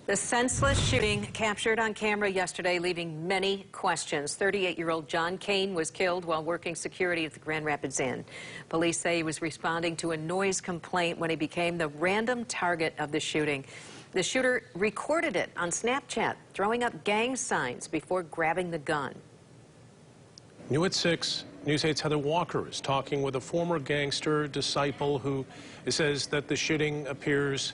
The senseless shooting captured on camera yesterday, leaving many questions. 38-year-old John Kane was killed while working security at the Grand Rapids Inn. Police say he was responding to a noise complaint when he became the random target of the shooting. The shooter recorded it on Snapchat, throwing up gang signs before grabbing the gun. New at 6, News 8's Heather Walker is talking with a former gangster disciple who says that the shooting appears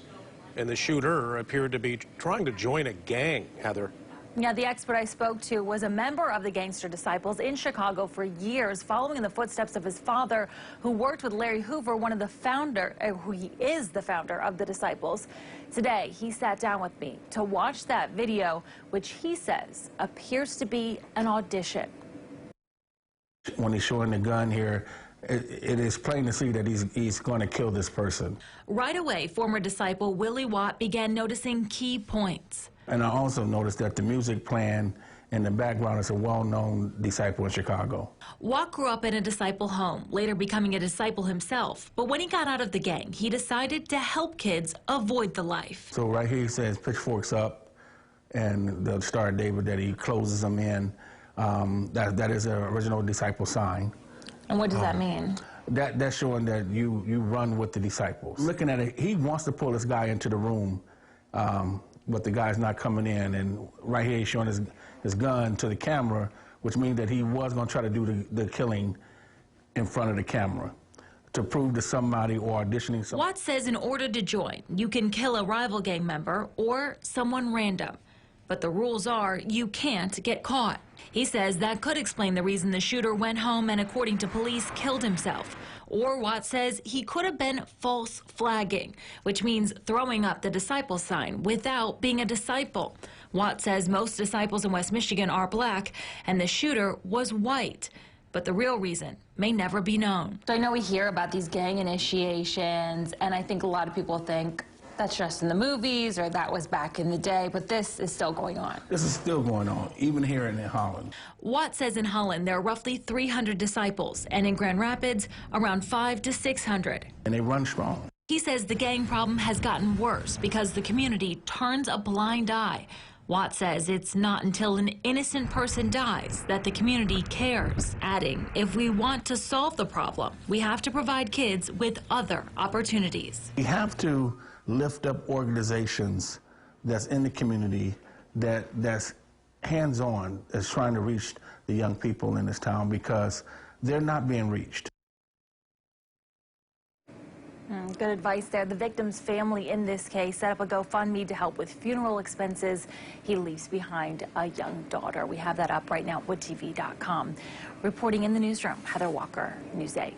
and the shooter appeared to be trying to join a gang. Heather. Yeah, the expert I spoke to was a member of the gangster disciples in Chicago for years, following in the footsteps of his father, who worked with Larry Hoover, he is the founder of the disciples. Today, he sat down with me to watch that video, which he says appears to be an audition. When he's showing the gun here, it is plain to see that he's going to kill this person. Right away, former disciple Willie Watt began noticing key points. And I also noticed that the music playing in the background is a well-known disciple in Chicago. Watt grew up in a disciple home, later becoming a disciple himself. But when he got out of the gang, he decided to help kids avoid the life. So right here he says pitchforks up, and the Star of David that he closes them in. That is an original disciple sign. And what does that mean? That's showing that you run with the disciples. Looking at it, he wants to pull this guy into the room, but the guy's not coming in. And right here he's showing his gun to the camera, which means that he was going to try to do the killing in front of the camera to prove to somebody or auditioning somebody. Watt says in order to join, you can kill a rival gang member or someone random. But the rules are you can't get caught. He says that could explain the reason the shooter went home and, according to police, killed himself. Or Watt says he could have been false flagging, which means throwing up the disciple sign without being a disciple. Watt says most disciples in West Michigan are black and the shooter was white. But the real reason may never be known. So I know we hear about these gang initiations, and I think a lot of people think that's just in the movies or that was back in the day, but this is still going on. This is still going on, even here in Holland. Watt says in Holland there are roughly 300 disciples, and in Grand Rapids, around 500 to 600. And they run strong. He says the gang problem has gotten worse because the community turns a blind eye. Watt says it's not until an innocent person dies that the community cares, adding, if we want to solve the problem, we have to provide kids with other opportunities. We have to lift up organizations that's in the community that's hands-on, that's trying to reach the young people in this town because they're not being reached. Good advice there. The victim's family in this case set up a GoFundMe to help with funeral expenses. He leaves behind a young daughter. We have that up right now at woodtv.com. Reporting in the newsroom, Heather Walker, News 8.